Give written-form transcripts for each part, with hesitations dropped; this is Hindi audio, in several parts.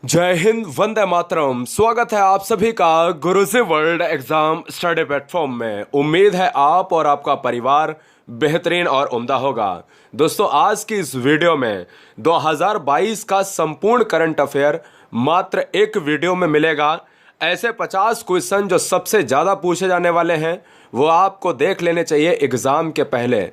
जय हिंद, वंदे मातरम। स्वागत है आप सभी का गुरुजी वर्ल्ड एग्जाम स्टडी प्लेटफॉर्म में। उम्मीद है आप और आपका परिवार बेहतरीन और उम्दा होगा। दोस्तों, आज की इस वीडियो में 2022 का संपूर्ण करंट अफेयर मात्र एक वीडियो में मिलेगा। ऐसे 50 क्वेश्चन जो सबसे ज़्यादा पूछे जाने वाले हैं वो आपको देख लेने चाहिए एग्ज़ाम के पहले।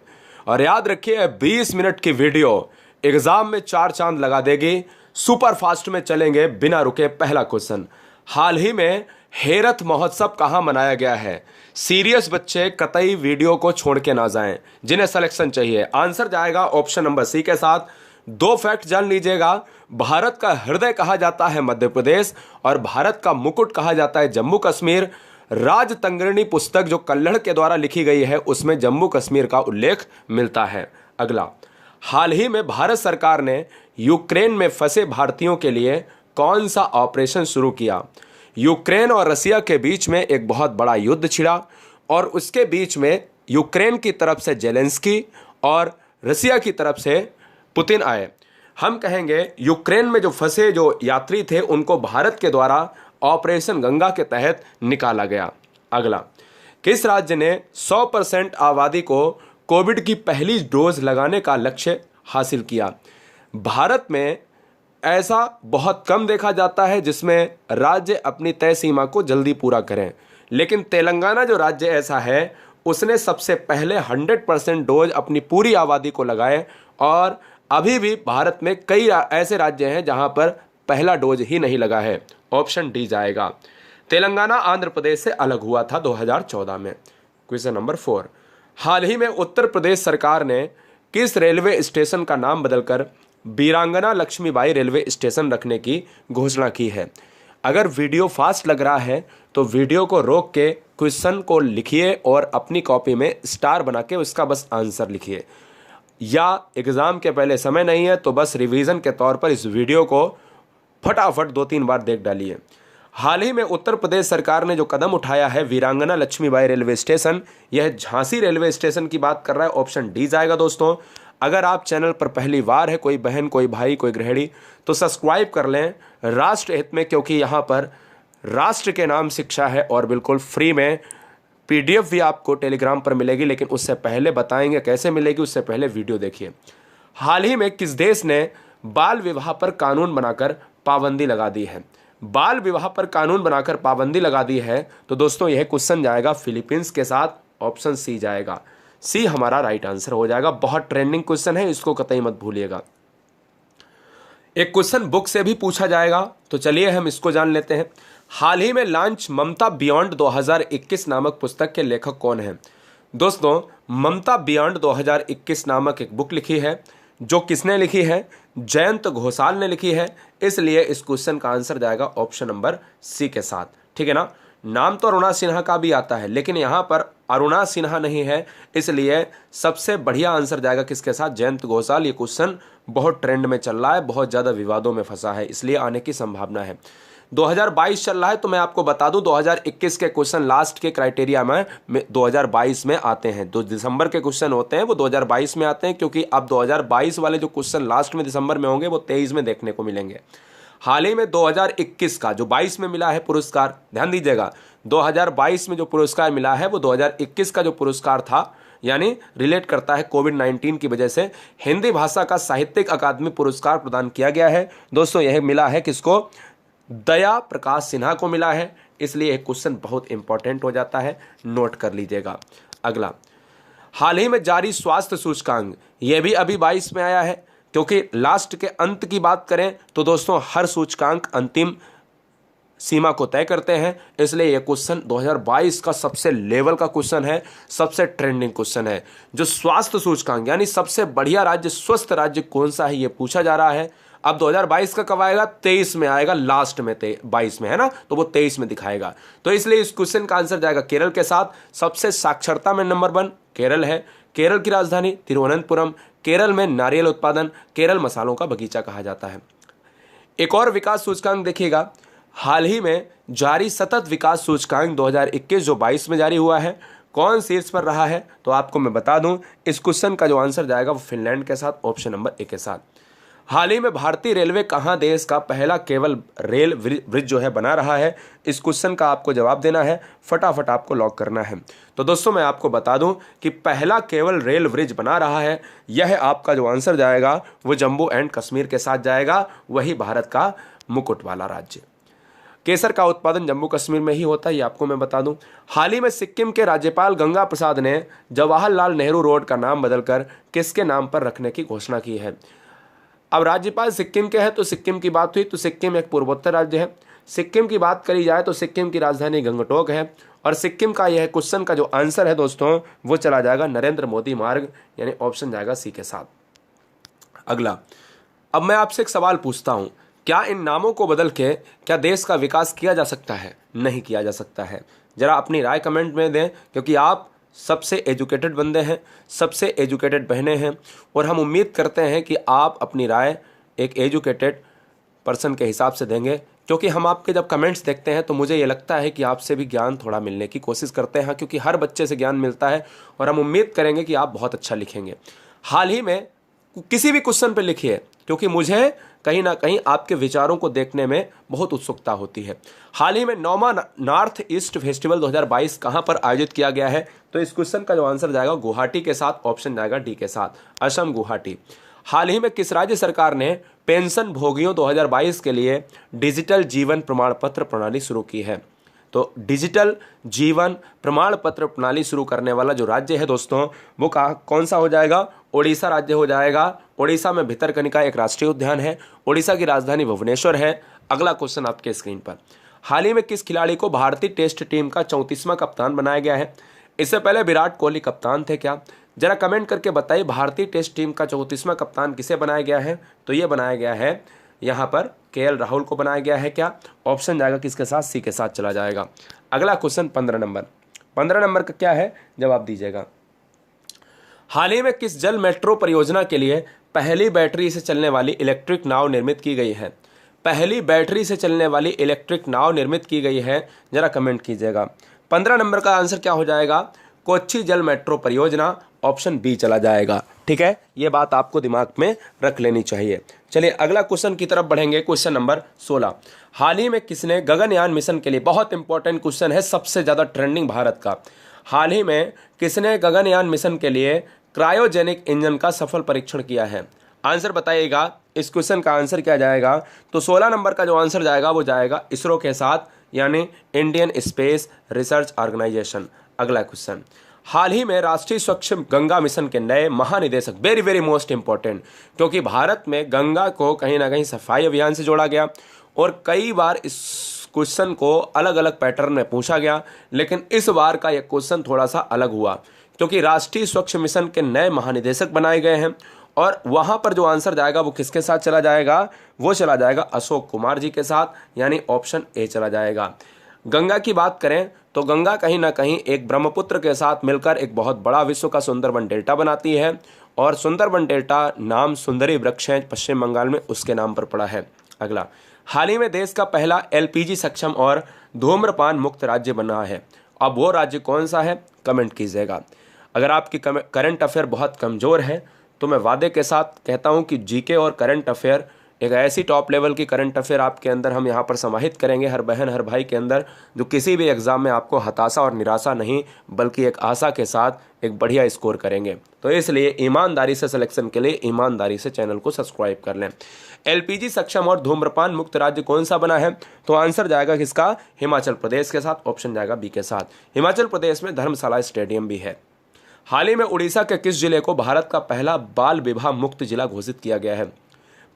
और याद रखिए, 20 मिनट की वीडियो एग्ज़ाम में 4 चांद लगा देगी। सुपर फास्ट में चलेंगे बिना रुके। पहला क्वेश्चन, हाल ही में हेरत महोत्सव कहां मनाया गया है? सीरियस बच्चे कतई वीडियो को छोड़ के ना जाएं, जिन्हें सिलेक्शन चाहिए। आंसर जाएगा ऑप्शन नंबर सी के साथ। दो फैक्ट जान लीजिएगा। भारत का हृदय कहा जाता है मध्य प्रदेश और भारत का मुकुट कहा जाता है जम्मू कश्मीर। राजतंगरणी पुस्तक जो कल्हड़ के द्वारा लिखी गई है उसमें जम्मू कश्मीर का उल्लेख मिलता है। अगला, हाल ही में भारत सरकार ने यूक्रेन में फंसे भारतीयों के लिए कौन सा ऑपरेशन शुरू किया? यूक्रेन और रसिया के बीच में एक बहुत बड़ा युद्ध छिड़ा और उसके बीच में यूक्रेन की तरफ से जेलेंस्की और रसिया की तरफ से पुतिन आए। हम कहेंगे यूक्रेन में जो फंसे जो यात्री थे उनको भारत के द्वारा ऑपरेशन गंगा के तहत निकाला गया। अगला, किस राज्य ने 100% आबादी को कोविड की पहली डोज लगाने का लक्ष्य हासिल किया? भारत में ऐसा बहुत कम देखा जाता है जिसमें राज्य अपनी तय सीमा को जल्दी पूरा करें, लेकिन तेलंगाना जो राज्य ऐसा है उसने सबसे पहले 100% डोज अपनी पूरी आबादी को लगाए। और अभी भी भारत में कई ऐसे राज्य हैं जहां पर पहला डोज ही नहीं लगा है। ऑप्शन डी जाएगा। तेलंगाना आंध्र प्रदेश से अलग हुआ था 2014 में। क्वेश्चन नंबर 4, हाल ही में उत्तर प्रदेश सरकार ने किस रेलवे स्टेशन का नाम बदलकर वीरांगना लक्ष्मीबाई रेलवे स्टेशन रखने की घोषणा की है? अगर वीडियो फास्ट लग रहा है तो वीडियो को रोक के क्वेश्चन को लिखिए और अपनी कॉपी में स्टार बना के उसका बस आंसर लिखिए। या एग्ज़ाम के पहले समय नहीं है तो बस रिवीजन के तौर पर इस वीडियो को फटाफट 2-3 बार देख डालिए। हाल ही में उत्तर प्रदेश सरकार ने जो कदम उठाया है वीरांगना लक्ष्मीबाई रेलवे स्टेशन, यह झांसी रेलवे स्टेशन की बात कर रहा है। ऑप्शन डी जाएगा। दोस्तों, अगर आप चैनल पर पहली बार है, कोई बहन, कोई भाई, कोई गृहिणी, तो सब्सक्राइब कर लें राष्ट्र हित में, क्योंकि यहाँ पर राष्ट्र के नाम शिक्षा है और बिल्कुल फ्री में PDF भी आपको टेलीग्राम पर मिलेगी। लेकिन उससे पहले बताएंगे कैसे मिलेगी, उससे पहले वीडियो देखिए। हाल ही में किस देश ने बाल विवाह पर कानून बनाकर पाबंदी लगा दी है? बाल विवाह पर कानून बनाकर पाबंदी लगा दी है तो दोस्तों यह क्वेश्चन जाएगा फिलीपींस के साथ। ऑप्शन सी जाएगा। सी हमारा राइट आंसर हो जाएगा। बहुत ट्रेंडिंग क्वेश्चन है, इसको कतई मत भूलिएगा। एक क्वेश्चन बुक से भी पूछा जाएगा, तो चलिए हम इसको जान लेते हैं। हाल ही में लॉन्च ममता बियॉन्ड 2021 नामक पुस्तक के लेखक कौन है? दोस्तों, ममता बियॉन्ड 2021 नामक एक बुक लिखी है। जो किसने लिखी है? जयंत घोषाल ने लिखी है। इसलिए इस क्वेश्चन का आंसर जाएगा ऑप्शन नंबर सी के साथ। ठीक है ना? नाम तो अरुणा सिन्हा का भी आता है, लेकिन यहाँ पर अरुणा सिन्हा नहीं है, इसलिए सबसे बढ़िया आंसर जाएगा किसके साथ? जयंत घोषाल। ये क्वेश्चन बहुत ट्रेंड में चल रहा है, बहुत ज़्यादा विवादों में फंसा है, इसलिए आने की संभावना है। 2022 चल रहा है तो मैं आपको बता दूं 2021 के क्वेश्चन लास्ट के क्राइटेरिया में 2022 में आते हैं। जो दिसंबर के क्वेश्चन होते हैं वो 2022 में आते हैं, क्योंकि अब 2022 वाले जो क्वेश्चन लास्ट में दिसंबर में होंगे वो 23 में देखने को मिलेंगे। हाल ही में 2021 का जो 22 में मिला है पुरस्कार, ध्यान दीजिएगा, 2022 में जो पुरस्कार मिला है वो 2021 का जो पुरस्कार था, यानी रिलेट करता है कोविड-19 की वजह से। हिंदी भाषा का साहित्यिक अकादमी पुरस्कार प्रदान किया गया है। दोस्तों, यह मिला है किसको? दया प्रकाश सिन्हा को मिला है। इसलिए एक क्वेश्चन बहुत इंपॉर्टेंट हो जाता है, नोट कर लीजिएगा। अगला, हाल ही में जारी स्वास्थ्य सूचकांक, यह भी अभी 22 में आया है, क्योंकि लास्ट के अंत की बात करें तो दोस्तों हर सूचकांक अंतिम सीमा को तय करते हैं। इसलिए यह क्वेश्चन 2022 का सबसे लेवल का क्वेश्चन है, सबसे ट्रेंडिंग क्वेश्चन है। जो स्वास्थ्य सूचकांक यानी सबसे बढ़िया राज्य, स्वस्थ राज्य कौन सा है, यह पूछा जा रहा है। अब 2022 का कब आएगा? 23 में आएगा, लास्ट में 22 में है ना, तो वो 23 में दिखाएगा। तो इसलिए इस क्वेश्चन का आंसर जाएगा केरल के साथ। सबसे साक्षरता में नंबर 1 केरल है। केरल की राजधानी तिरुवनंतपुरम। केरल में नारियल उत्पादन, केरल मसालों का बगीचा कहा जाता है। एक और विकास सूचकांक देखिएगा, हाल ही में जारी सतत विकास सूचकांक 2021 जो 22 में जारी हुआ है, कौन शीर्ष पर रहा है? तो आपको मैं बता दूं, इस क्वेश्चन का जो आंसर जाएगा वो फिनलैंड के साथ, ऑप्शन नंबर ए के साथ। हाल ही में भारतीय रेलवे कहाँ देश का पहला केबल रेल ब्रिज जो है बना रहा है? इस क्वेश्चन का आपको जवाब देना है, फटाफट आपको लॉक करना है। तो दोस्तों मैं आपको बता दूं कि पहला केबल रेल ब्रिज बना रहा है, यह आपका जो आंसर जाएगा वो जम्मू एंड कश्मीर के साथ जाएगा, वही भारत का मुकुट वाला राज्य। केसर का उत्पादन जम्मू कश्मीर में ही होता है, ये आपको मैं बता दूं। हाल ही में सिक्किम के राज्यपाल गंगा प्रसाद ने जवाहरलाल नेहरू रोड का नाम बदलकर किसके नाम पर रखने की घोषणा की है? अब राज्यपाल सिक्किम के हैं तो सिक्किम की बात हुई, तो सिक्किम एक पूर्वोत्तर राज्य है। सिक्किम की बात करी जाए तो सिक्किम की राजधानी गंगटोक है, और सिक्किम का यह क्वेश्चन का जो आंसर है दोस्तों वो चला जाएगा नरेंद्र मोदी मार्ग, यानी ऑप्शन जाएगा सी के साथ। अगला, अब मैं आपसे एक सवाल पूछता हूं, क्या इन नामों को बदल के क्या देश का विकास किया जा सकता है? नहीं किया जा सकता है। जरा अपनी राय कमेंट में दें, क्योंकि आप सबसे एजुकेटेड बंदे हैं, सबसे एजुकेटेड बहनें हैं, और हम उम्मीद करते हैं कि आप अपनी राय एक एजुकेटेड पर्सन के हिसाब से देंगे, क्योंकि हम आपके जब कमेंट्स देखते हैं तो मुझे ये लगता है कि आपसे भी ज्ञान थोड़ा मिलने की कोशिश करते हैं, क्योंकि हर बच्चे से ज्ञान मिलता है, और हम उम्मीद करेंगे कि आप बहुत अच्छा लिखेंगे। हाल ही में किसी भी क्वेश्चन पर लिखिए, क्योंकि मुझे कहीं ना कहीं आपके विचारों को देखने में बहुत उत्सुकता होती है। हाल ही में 9वां नॉर्थ ईस्ट फेस्टिवल 2022 कहां पर आयोजित किया गया है? तो इस क्वेश्चन का जो आंसर जाएगा गुवाहाटी के साथ, ऑप्शन जाएगा डी के साथ, असम गुवाहाटी। हाल ही में किस राज्य सरकार ने पेंशन भोगियों 2022 के लिए डिजिटल जीवन प्रमाण पत्र प्रणाली शुरू की है? तो डिजिटल जीवन प्रमाण पत्र प्रणाली शुरू करने वाला जो राज्य है दोस्तों वो कौन सा हो जाएगा? ओडिशा राज्य हो जाएगा। ओडिशा में भितरकनिका एक राष्ट्रीय उद्यान है, ओडिशा की राजधानी भुवनेश्वर है। अगला क्वेश्चन आपके स्क्रीन पर, हाल ही में किस खिलाड़ी को भारतीय टेस्ट टीम का 34वां कप्तान बनाया गया है? इससे पहले विराट कोहली कप्तान थे क्या? जरा कमेंट करके बताइए, भारतीय टेस्ट टीम का 34वां कप्तान किसे बनाया गया है? तो ये बनाया गया है यहाँ पर केएल राहुल को बनाया गया है क्या? ऑप्शन जाएगा किसके साथ? सी के साथ चला जाएगा। अगला क्वेश्चन 15 नंबर, 15 नंबर का क्या है? जवाब दीजिएगा। हाल ही में किस जल मेट्रो परियोजना के लिए पहली बैटरी से चलने वाली इलेक्ट्रिक नाव निर्मित की गई है? पहली बैटरी से चलने वाली इलेक्ट्रिक नाव निर्मित की गई है, जरा कमेंट कीजिएगा। 15 नंबर का आंसर क्या हो जाएगा? कोच्चि जल मेट्रो परियोजना, ऑप्शन बी चला जाएगा। ठीक है, ये बात आपको दिमाग में रख लेनी चाहिए। चलिए अगला क्वेश्चन की तरफ बढ़ेंगे, क्वेश्चन नंबर 16। हाल ही में किसने गगनयान मिशन के लिए, बहुत इंपॉर्टेंट क्वेश्चन है, सबसे ज्यादा ट्रेंडिंग भारत का, हाल ही में किसने गगनयान मिशन के लिए क्रायोजेनिक इंजन का सफल परीक्षण किया है? आंसर बताइएगा, इस क्वेश्चन का आंसर क्या जाएगा? तो 16 नंबर का जो आंसर जाएगा वो जाएगा इसरो के साथ, यानी इंडियन स्पेस रिसर्च ऑर्गेनाइजेशन। अगला क्वेश्चन, हाल ही में राष्ट्रीय स्वच्छ गंगा मिशन के नए महानिदेशक, वेरी वेरी मोस्ट इंपॉर्टेंट, क्योंकि भारत में गंगा को कहीं ना कहीं सफाई अभियान से जोड़ा गया, और कई बार इस क्वेश्चन को अलग अलग पैटर्न में पूछा गया, लेकिन इस बार का यह क्वेश्चन थोड़ा सा अलग हुआ, क्योंकि राष्ट्रीय स्वच्छ मिशन के नए महानिदेशक बनाए गए हैं, और वहां पर जो आंसर जाएगा वो किसके साथ चला जाएगा? वो चला जाएगा अशोक कुमार जी के साथ, यानी ऑप्शन ए चला जाएगा। गंगा की बात करें तो गंगा कहीं ना कहीं एक ब्रह्मपुत्र के साथ मिलकर एक बहुत बड़ा विश्व का सुंदरबन डेल्टा बनाती है, और सुंदरबन डेल्टा नाम सुंदरी वृक्ष है पश्चिम बंगाल में, उसके नाम पर पड़ा है। अगला, हाल ही में देश का पहला एलपीजी सक्षम और धूम्रपान मुक्त राज्य बना है, अब वो राज्य कौन सा है? कमेंट कीजिएगा। अगर आपकी करंट अफेयर बहुत कमज़ोर है तो मैं वादे के साथ कहता हूं कि जीके और करंट अफेयर एक ऐसी टॉप लेवल की करंट अफेयर आपके अंदर हम यहाँ पर समाहित करेंगे, हर बहन हर भाई के अंदर, जो किसी भी एग्जाम में आपको हताशा और निराशा नहीं बल्कि एक आशा के साथ एक बढ़िया स्कोर करेंगे। तो इसलिए ईमानदारी से सिलेक्शन के लिए ईमानदारी से चैनल को सब्सक्राइब कर लें। एलपीजी सक्षम और धूम्रपान मुक्त राज्य कौन सा बना है? तो आंसर जाएगा किसका? हिमाचल प्रदेश के साथ, ऑप्शन जाएगा बी के साथ। हिमाचल प्रदेश में धर्मशाला स्टेडियम भी है। हाल ही में उड़ीसा के किस जिले को भारत का पहला बाल विवाह मुक्त जिला घोषित किया गया है?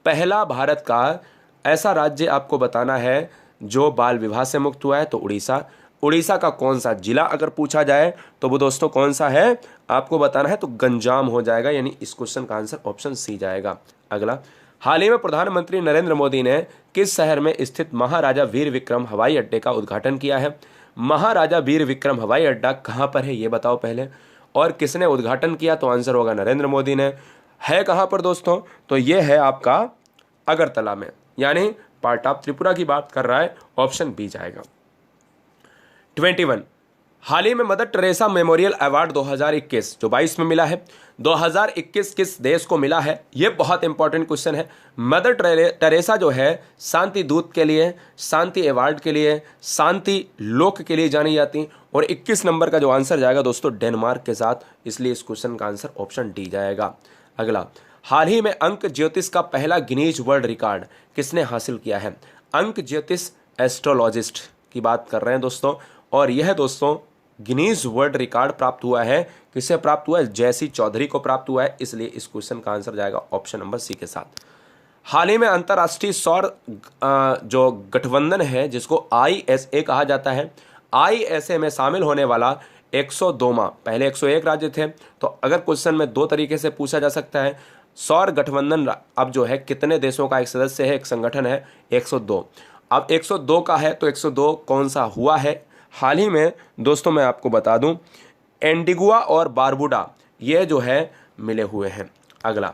पहला भारत का ऐसा राज्य आपको बताना है जो बाल विवाह से मुक्त हुआ है, तो उड़ीसा। उड़ीसा का कौन सा जिला अगर पूछा जाए तो वो दोस्तों कौन सा है आपको बताना है, तो गंजाम हो जाएगा, यानी इस क्वेश्चन का आंसर ऑप्शन सी जाएगा। अगला, हाल ही में प्रधानमंत्री नरेंद्र मोदी ने किस शहर में स्थित महाराजा वीर विक्रम हवाई अड्डे का उद्घाटन किया है? महाराजा वीर विक्रम हवाई अड्डा कहाँ पर है ये बताओ पहले, और किसने उद्घाटन किया? तो आंसर होगा नरेंद्र मोदी ने। है कहाँ पर दोस्तों? तो ये है आपका अगरतला में, यानी पार्ट ऑफ त्रिपुरा की बात कर रहा है, ऑप्शन बी जाएगा। 21, हाल ही में मदर टेरेसा मेमोरियल अवार्ड 2021 जो 22 में मिला है, 2021 किस देश को मिला है, ये बहुत इंपॉर्टेंट क्वेश्चन है। मदर टेरेसा जो है शांति दूत के लिए, शांति अवार्ड के लिए, शांति लोक के लिए जानी जाती। और 21 नंबर का जो आंसर जाएगा दोस्तों डेनमार्क के साथ, इसलिए इस क्वेश्चन का आंसर ऑप्शन डी जाएगा। अगला, हाल ही में अंक ज्योतिष का पहला गिनीज वर्ल्ड रिकॉर्ड किसने हासिल किया है? अंक ज्योतिष एस्ट्रोलॉजिस्ट की बात कर रहे हैं दोस्तों, और यह दोस्तों गिनीज वर्ल्ड रिकॉर्ड प्राप्त हुआ है, किसे प्राप्त हुआ है? जयसी चौधरी को प्राप्त हुआ है, इसलिए इस क्वेश्चन का आंसर जाएगा ऑप्शन नंबर सी के साथ। हाल ही में अंतर्राष्ट्रीय सौर जो गठबंधन है जिसको ISA कहा जाता है, ISA में शामिल होने वाला 102वां, पहले 101 राज्य थे, तो अगर क्वेश्चन में दो तरीके से पूछा जा सकता है, सौर गठबंधन अब जो है कितने देशों का एक सदस्य है, एक संगठन है? 102। अब 102 का है तो 102 कौन सा हुआ है? हाल ही में दोस्तों मैं आपको बता दूं, एंटीगुआ और बारबुडा ये जो है मिले हुए हैं। अगला,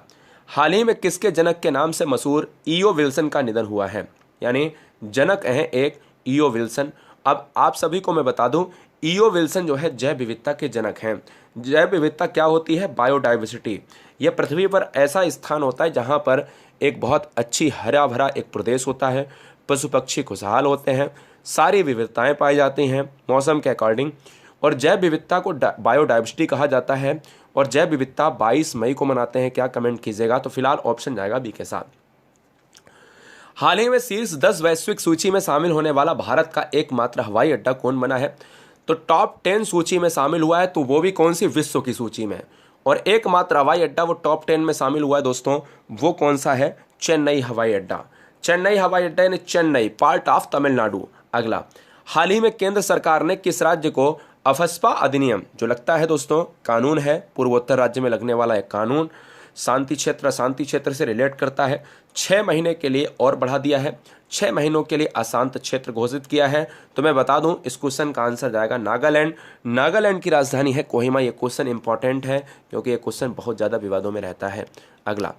हाल ही में किसके जनक के नाम से मशहूर ईओ विल्सन का निधन हुआ है? यानी जनक हैं एक ईओ विल्सन। अब आप सभी को मैं बता दूं, ईओ विल्सन जो है जैव विविधता के जनक हैं। जैव विविधता क्या होती है? बायोडाइवर्सिटी। यह पृथ्वी पर ऐसा स्थान होता है जहां पर एक बहुत अच्छी हरा भरा एक प्रदेश होता है, पशु पक्षी खुशहाल होते हैं, सारी विविधताएं पाई जाती हैं मौसम के अकॉर्डिंग, और जैव विविधता को बायोडाइवर्सिटी कहा जाता है। और जैव विविधता 22 मई को मनाते हैं, क्या कमेंट कीजिएगा? तो फिलहाल ऑप्शन जाएगा बी के साथ। हाल ही में शीर्ष 10 वैश्विक सूची में शामिल होने वाला भारत का एकमात्र हवाई अड्डा कौन बना है? तो टॉप 10 सूची में शामिल हुआ है, तो वो भी कौन सी? विश्व की सूची में। और एकमात्र हवाई अड्डा वो टॉप 10 में शामिल हुआ है दोस्तों, वो कौन सा है? चेन्नई हवाई अड्डा। चेन्नई हवाई अड्डा यानी चेन्नई, पार्ट ऑफ तमिलनाडु। अगला, हाल ही में केंद्र सरकार ने किस राज्य को अफस्पा अधिनियम, जो लगता है दोस्तों कानून है, पूर्वोत्तर राज्य में लगने वाला एक कानून, शांति क्षेत्र से रिलेट करता है, 6 महीने के लिए और बढ़ा दिया है, 6 महीनों के लिए अशांत क्षेत्र घोषित किया है। तो मैं बता दूं, इस क्वेश्चन का आंसर जाएगा नागालैंड। नागालैंड की राजधानी है कोहिमा। ये क्वेश्चन इंपॉर्टेंट है क्योंकि ये क्वेश्चन बहुत ज़्यादा विवादों में रहता है। अगला,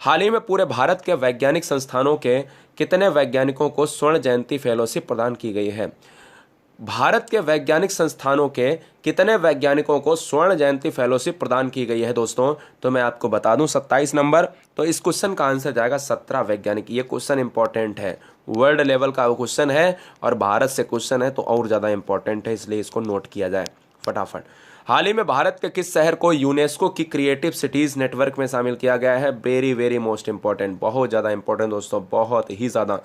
हाल ही में पूरे भारत के वैज्ञानिक संस्थानों के कितने वैज्ञानिकों को स्वर्ण जयंती फेलोशिप प्रदान की गई है? भारत के वैज्ञानिक संस्थानों के कितने वैज्ञानिकों को स्वर्ण जयंती फेलोशिप प्रदान की गई है दोस्तों? तो मैं आपको बता दूं 27 नंबर। तो इस क्वेश्चन का आंसर जाएगा 17 वैज्ञानिक। ये क्वेश्चन इंपॉर्टेंट है, वर्ल्ड लेवल का क्वेश्चन है और भारत से क्वेश्चन है तो और ज़्यादा इंपॉर्टेंट है, इसलिए इसको नोट किया जाए फटाफट। हाल ही में भारत के किस शहर को यूनेस्को की क्रिएटिव सिटीज़ नेटवर्क में शामिल किया गया है? वेरी वेरी मोस्ट इंपॉर्टेंट, बहुत ज़्यादा इंपॉर्टेंट दोस्तों, बहुत ही ज़्यादा।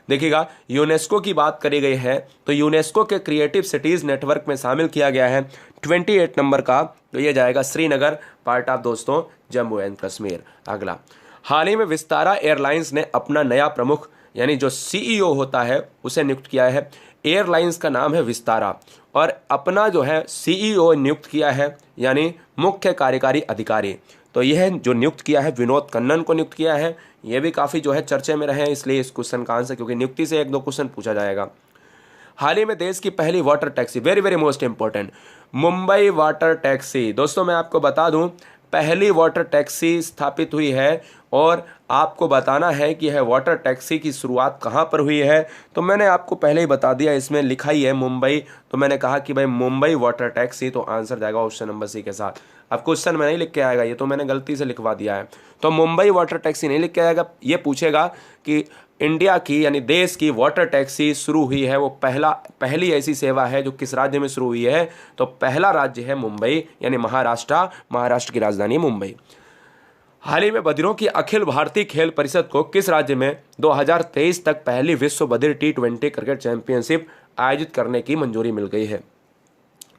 देखिएगा, यूनेस्को की बात करी गई है तो यूनेस्को के क्रिएटिव सिटीज़ नेटवर्क में शामिल किया गया है 28 नंबर का, तो ये जाएगा श्रीनगर, पार्ट ऑफ दोस्तों जम्मू एंड कश्मीर। अगला, हाल ही में विस्तारा एयरलाइंस ने अपना नया प्रमुख यानी जो CEO होता है उसे नियुक्त किया है। एयरलाइंस का नाम है विस्तारा और अपना जो है CEO नियुक्त किया है यानी मुख्य कार्यकारी अधिकारी। तो यह जो नियुक्त किया है विनोद कन्नन को नियुक्त किया है। ये भी काफ़ी जो है चर्चे में रहे हैं, इसलिए इस क्वेश्चन का आंसर, क्योंकि नियुक्ति से 1-2 क्वेश्चन पूछा जाएगा। हाल ही में देश की पहली water taxi, very very most important, Mumbai water taxi. दोस्तों मैं आपको बता दूं, पहली वाटर टैक्सी स्थापित हुई है और आपको बताना है कि यह वाटर टैक्सी की शुरुआत कहाँ पर हुई है। तो मैंने आपको पहले ही बता दिया, इसमें लिखा ही है मुंबई, तो मैंने कहा कि भाई मुंबई वाटर टैक्सी, तो आंसर जाएगा ऑप्शन नंबर सी के साथ। अब क्वेश्चन में नहीं लिख के आएगा, ये तो मैंने गलती से लिखवा दिया है, तो मुंबई वाटर टैक्सी नहीं लिख के आएगा। ये पूछेगा कि इंडिया की यानी देश की वाटर टैक्सी शुरू हुई है, वो पहली ऐसी सेवा है जो किस राज्य में शुरू हुई है? तो पहला राज्य है मुंबई यानी महाराष्ट्र की राजधानी मुंबई। हाल ही में बधिरों की अखिल भारतीय खेल परिषद को किस राज्य में 2023 तक पहली विश्व बधिर T20 क्रिकेट चैंपियनशिप आयोजित करने की मंजूरी मिल गई है?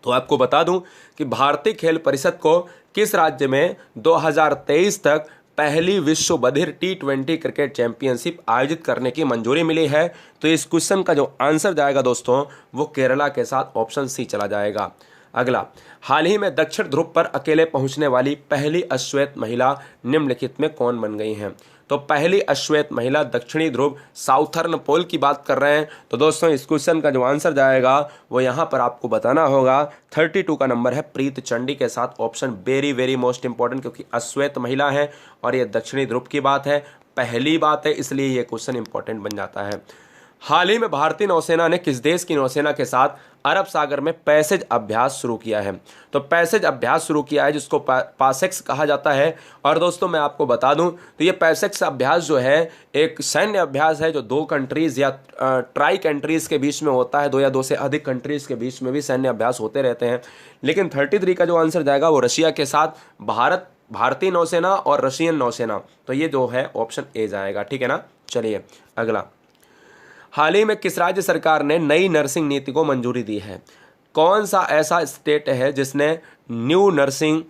तो आपको बता दूं कि भारतीय खेल परिषद को किस राज्य में 2023 तक पहली विश्व बधिर T20 क्रिकेट चैंपियनशिप आयोजित करने की मंजूरी मिली है? तो इस क्वेश्चन का जो आंसर जाएगा दोस्तों वो केरला के साथ ऑप्शन सी चला जाएगा। अगला, हाल ही में दक्षिण ध्रुव पर अकेले पहुंचने वाली पहली अश्वेत महिला निम्नलिखित में कौन बन गई हैं? तो पहली अश्वेत महिला दक्षिणी ध्रुव साउथर्न पोल की बात कर रहे हैं। तो दोस्तों इस क्वेश्चन का जो आंसर जाएगा वो यहाँ पर आपको बताना होगा, 32 का नंबर है, प्रीत चंडी के साथ option, very very most important, क्योंकि अश्वेत महिला है और ये दक्षिणी ध्रुव की बात है, पहली बात है, इसलिए ये क्वेश्चन इंपॉर्टेंट बन जाता है। हाल ही में भारतीय नौसेना ने किस देश की नौसेना के साथ अरब सागर में पैसेज अभ्यास शुरू किया है? तो पैसेज अभ्यास शुरू किया है जिसको पासेक्स कहा जाता है। और दोस्तों मैं आपको बता दूं तो ये पैसेक्स अभ्यास जो है एक सैन्य अभ्यास है जो दो कंट्रीज या ट्राई कंट्रीज के बीच में होता है। दो या दो से अधिक कंट्रीज के बीच में भी सैन्य अभ्यास होते रहते हैं। लेकिन 33 का जो आंसर जाएगा वो रशिया के साथ भारतीय नौसेना और रशियन नौसेना, तो ये जो है ऑप्शन ए जाएगा। ठीक है ना। चलिए अगला, हाल ही में किस राज्य सरकार ने नई नर्सिंग नीति को मंजूरी दी है? कौन सा ऐसा स्टेट है जिसने न्यू नर्सिंग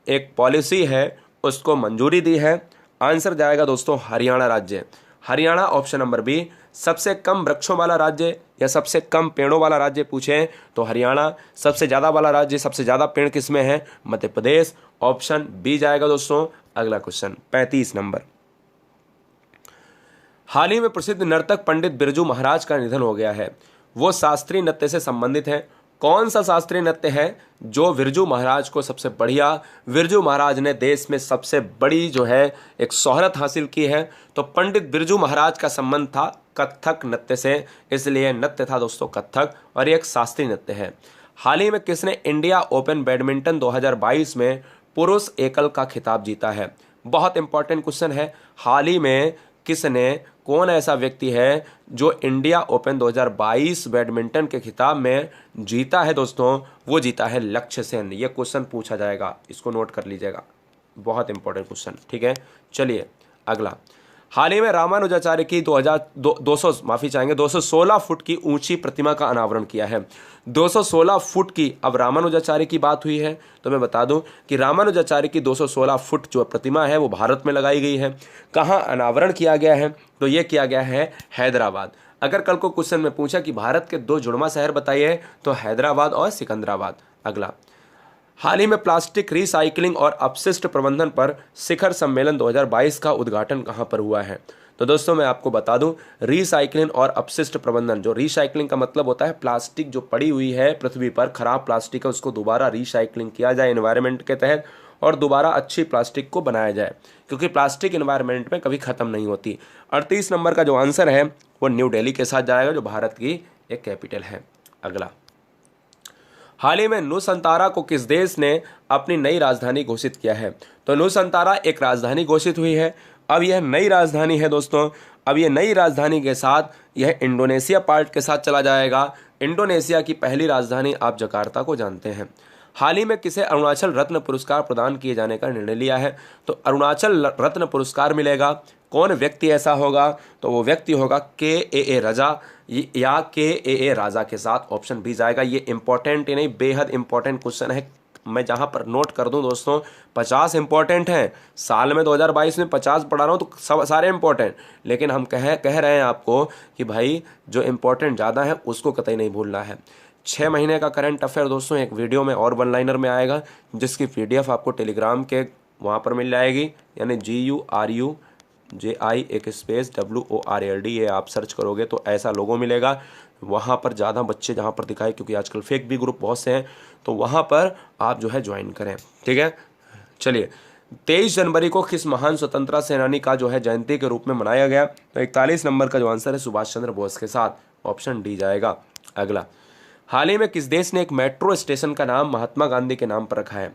एक पॉलिसी है उसको मंजूरी दी है? आंसर जाएगा दोस्तों हरियाणा राज्य। Haryana option number B. सबसे कम वृक्षों वाला राज्य या सबसे कम पेड़ों वाला राज्य पूछे तो हरियाणा। सबसे ज़्यादा वाला राज्य, सबसे ज़्यादा पेड़ किस में है? मध्य प्रदेश। ऑप्शन बी जाएगा दोस्तों। अगला क्वेश्चन 35 नंबर, हाल ही में प्रसिद्ध नर्तक पंडित बिरजू महाराज का निधन हो गया है। वो शास्त्रीय नृत्य से संबंधित है। कौन सा शास्त्रीय नृत्य है जो बिरजू महाराज को सबसे बढ़िया, बिरजू महाराज ने देश में सबसे बड़ी जो है एक शोहरत हासिल की है? तो पंडित बिरजू महाराज का संबंध था कथक नृत्य से, इसलिए नृत्य था दोस्तों कथक और ये एक शास्त्रीय नृत्य है। हाल ही में किसने इंडिया ओपन बैडमिंटन 2022 में पुरुष एकल का खिताब जीता है? बहुत इंपॉर्टेंट क्वेश्चन है। हाल ही में किसने, कौन ऐसा व्यक्ति है जो इंडिया ओपन 2022 बैडमिंटन के खिताब में जीता है? दोस्तों वो जीता है लक्ष्य सेन। ये क्वेश्चन पूछा जाएगा, इसको नोट कर लीजिएगा, बहुत इंपॉर्टेंट क्वेश्चन। ठीक है। चलिए अगला, हाल ही में रामानुजाचार्य की 216 फुट की ऊंची प्रतिमा का अनावरण किया है। 216 फुट की, अब रामानुजाचार्य की बात हुई है तो मैं बता दूं कि रामानुजाचार्य की 216 फुट जो प्रतिमा है वो भारत में लगाई गई है। कहाँ अनावरण किया गया है? तो ये किया गया है हैदराबाद। अगर कल को क्वेश्चन में पूछा कि भारत के दो जुड़वा शहर बताइए तो हैदराबाद और सिकंदराबाद। अगला, हाल ही में प्लास्टिक रिसाइकलिंग और अपशिष्ट प्रबंधन पर शिखर सम्मेलन 2022 का उद्घाटन कहां पर हुआ है? तो दोस्तों मैं आपको बता दूं, रिसाइकलिंग और अपशिष्ट प्रबंधन, जो रिसाइकलिंग का मतलब होता है प्लास्टिक जो पड़ी हुई है पृथ्वी पर, खराब प्लास्टिक है उसको दोबारा रिसाइकलिंग किया जाए एनवायरनमेंट के तहत और दोबारा अच्छी प्लास्टिक को बनाया जाए, क्योंकि प्लास्टिक एनवायरनमेंट में कभी ख़त्म नहीं होती। 38 नंबर का जो आंसर है वो न्यू दिल्ली के साथ जाएगा जो भारत की एक कैपिटल है। अगला, हाल ही में नुसंतारा को किस देश ने अपनी नई राजधानी घोषित किया है? तो नुसंतारा एक राजधानी घोषित हुई है। अब यह नई राजधानी है दोस्तों। अब यह नई राजधानी के साथ यह इंडोनेशिया पार्ट के साथ चला जाएगा। इंडोनेशिया की पहली राजधानी आप जकार्ता को जानते हैं। हाल ही में किसे अरुणाचल रत्न पुरस्कार प्रदान किए जाने का निर्णय लिया है? तो अरुणाचल रत्न पुरस्कार मिलेगा। कौन व्यक्ति ऐसा होगा? तो वो व्यक्ति होगा KAA राजा या KAA राजा के साथ। ऑप्शन बी जाएगा। ये इंपॉर्टेंट ही नहीं, बेहद इंपॉर्टेंट क्वेश्चन है। मैं जहां पर नोट कर दूं दोस्तों 50 इंपॉर्टेंट हैं। साल में 2022 में 50 पढ़ा रहा हूं तो सब सारे इंपॉर्टेंट, लेकिन हम कह रहे हैं आपको कि भाई जो इंपॉर्टेंट ज़्यादा है उसको कतई नहीं भूलना है। 6 महीने का करंट अफेयर दोस्तों एक वीडियो में और वन लाइनर में आएगा, जिसकी PDF आपको टेलीग्राम के वहाँ पर मिल जाएगी, यानी GURUJI एक स्पेस WORLD, ये आप सर्च करोगे तो ऐसा लोगो मिलेगा। वहाँ पर ज़्यादा बच्चे जहाँ पर दिखाए, क्योंकि आजकल फेक भी ग्रुप बहुत से हैं, तो वहाँ पर आप जो है ज्वाइन करें। ठीक है। चलिए, 23 जनवरी को किस महान स्वतंत्रता सेनानी का जो है जयंती के रूप में मनाया गया? तो 41 नंबर का जो आंसर है सुभाष चंद्र बोस के साथ। ऑप्शन डी जाएगा। अगला, हाल ही में किस देश ने एक मेट्रो स्टेशन का नाम महात्मा गांधी के नाम पर रखा है?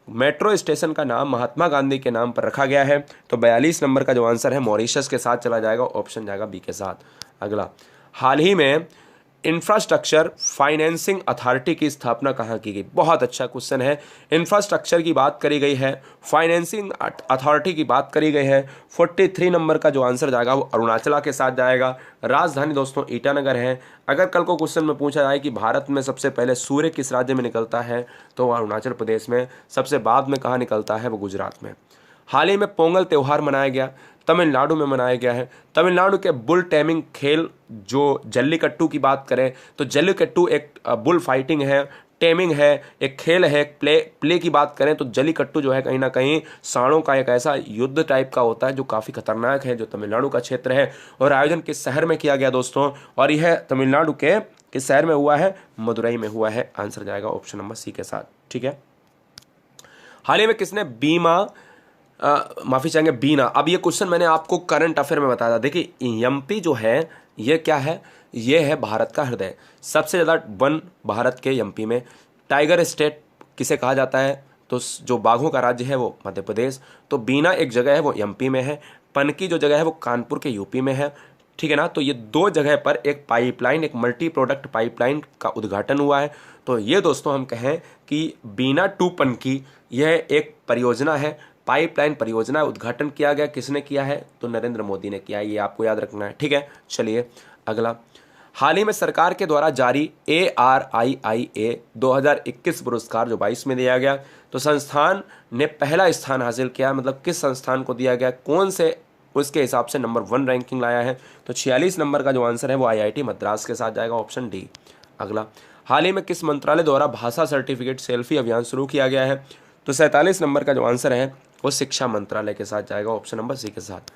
मेट्रो स्टेशन का नाम महात्मा गांधी के नाम पर रखा गया है। तो 42 नंबर का जो आंसर है मॉरिशस के साथ चला जाएगा। ऑप्शन जाएगा बी के साथ। अगला, हाल ही में इंफ्रास्ट्रक्चर फाइनेंसिंग अथॉरिटी की स्थापना कहाँ की गई? बहुत अच्छा क्वेश्चन है। इंफ्रास्ट्रक्चर की बात करी गई है, फाइनेंसिंग अथॉरिटी की बात करी गई है। 43 नंबर का जो आंसर जाएगा वो अरुणाचल के साथ जाएगा। राजधानी दोस्तों ईटानगर है। अगर कल को क्वेश्चन में पूछा जाए कि भारत में सबसे पहले सूर्य किस राज्य में निकलता है तो वह अरुणाचल प्रदेश में, सबसे बाद में कहाँ निकलता है वो गुजरात में। हाल ही में पोंगल त्यौहार मनाया गया, तमिलनाडु में मनाया गया है। तमिलनाडु के बुल टेमिंग खेल, जो जल्लीकट्टू की बात करें तो जल्लीकट्टू एक बुल फाइटिंग है, टेमिंग है, एक खेल है। प्ले की बात करें तो जल्लीकट्टू जो है कहीं ना कहीं सांडों का एक ऐसा युद्ध टाइप का होता है जो काफ़ी खतरनाक है, जो तमिलनाडु का क्षेत्र है। और आयोजन किस शहर में किया गया दोस्तों? और यह तमिलनाडु के किस शहर में हुआ है? मदुरई में हुआ है। आंसर जाएगा ऑप्शन नंबर सी के साथ। ठीक है। हाल ही में किसने माफ़ी चाहेंगे बीना। अब ये क्वेश्चन मैंने आपको करंट अफेयर में बताया था। देखिए MP जो है ये क्या है? ये है भारत का हृदय। सबसे ज़्यादा वन भारत के एमपी में। टाइगर स्टेट किसे कहा जाता है, तो जो बाघों का राज्य है वो मध्य प्रदेश। तो बीना एक जगह है वो एमपी में है, पनकी जो जगह है वो कानपुर के यूपी में है, ठीक है ना। तो ये दो जगह पर एक पाइपलाइन, एक मल्टी प्रोडक्ट पाइपलाइन का उद्घाटन हुआ है। तो ये दोस्तों हम कहें कि बीना टू पनकी यह एक परियोजना है, पाइपलाइन परियोजना। उद्घाटन किया गया, किसने किया है, तो नरेंद्र मोदी ने किया है, ये आपको याद रखना है, ठीक है। चलिए अगला, हाल ही में सरकार के द्वारा जारी ARIIA 2021 पुरस्कार जो 22 में दिया गया, तो संस्थान ने पहला स्थान हासिल किया। मतलब किस संस्थान को दिया गया, कौन से, उसके हिसाब से नंबर 1 रैंकिंग लाया है। तो 46 नंबर का जो आंसर है वो IIT मद्रास के साथ जाएगा, ऑप्शन डी। अगला, हाल ही में किस मंत्रालय द्वारा भाषा सर्टिफिकेट सेल्फी अभियान शुरू किया गया है, तो 47 नंबर का जो आंसर है वो शिक्षा मंत्रालय के साथ जाएगा, ऑप्शन नंबर सी के साथ।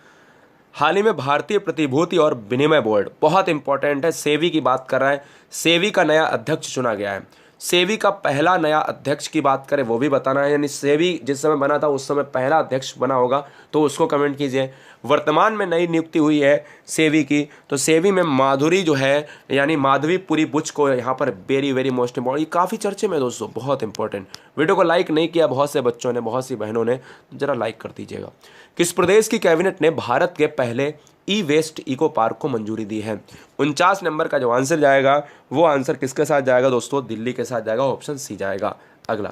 हाल ही में भारतीय प्रतिभूति और विनिमय बोर्ड, बहुत इंपॉर्टेंट है, सेवी की बात कर रहा है, सेवी का नया अध्यक्ष चुना गया है। सेवी का पहला नया अध्यक्ष की बात करें वो भी बताना है, यानी सेवी जिस समय बना था उस समय पहला अध्यक्ष बना होगा तो उसको कमेंट कीजिए। वर्तमान में नई नियुक्ति हुई है सेवी की, तो सेवी में माधुरी जो है यानी माधवीपुरी बुच को यहाँ पर वेरी वेरी मोस्ट इंपॉर्टेंट, ये काफ़ी चर्चे में दोस्तों, बहुत इंपॉर्टेंट। वीडियो को लाइक नहीं किया बहुत से बच्चों ने, बहुत सी बहनों ने, जरा लाइक कर दीजिएगा। किस प्रदेश की कैबिनेट ने भारत के पहले ई वेस्ट इको पार्क को मंजूरी दी है, 49 नंबर का जो आंसर जाएगा वो आंसर किसके साथ जाएगा दोस्तों, दिल्ली के साथ जाएगा, ऑप्शन सी जाएगा। अगला,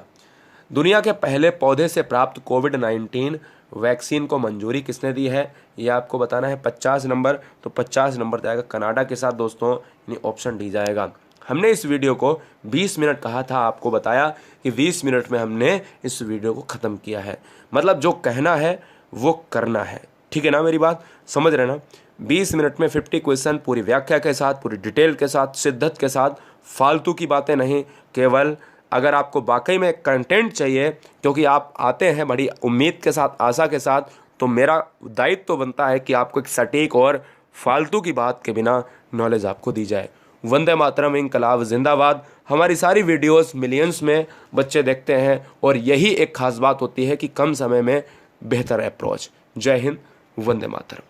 दुनिया के पहले पौधे से प्राप्त कोविड-19 वैक्सीन को मंजूरी किसने दी है, ये आपको बताना है, 50 नंबर। तो 50 नंबर जाएगा कनाडा के साथ दोस्तों, यानी ऑप्शन डी जाएगा। हमने इस वीडियो को 20 मिनट कहा था, आपको बताया कि 20 मिनट में हमने इस वीडियो को ख़त्म किया है। मतलब जो कहना है वो करना है, ठीक है ना, मेरी बात समझ रहे ना। 20 मिनट में 50 क्वेश्चन पूरी व्याख्या के साथ, पूरी डिटेल के साथ, शिद्दत के साथ, फालतू की बातें नहीं, केवल अगर आपको वाकई में कंटेंट चाहिए, क्योंकि आप आते हैं बड़ी उम्मीद के साथ, आशा के साथ, तो मेरा दायित्व तो बनता है कि आपको एक सटीक और फालतू की बात के बिना नॉलेज आपको दी जाए। वंदे मातरम, इंकलाब जिंदाबाद। हमारी सारी वीडियोस मिलियंस में बच्चे देखते हैं और यही एक खास बात होती है कि कम समय में बेहतर अप्रोच। जय हिंद, वंदे मातरम।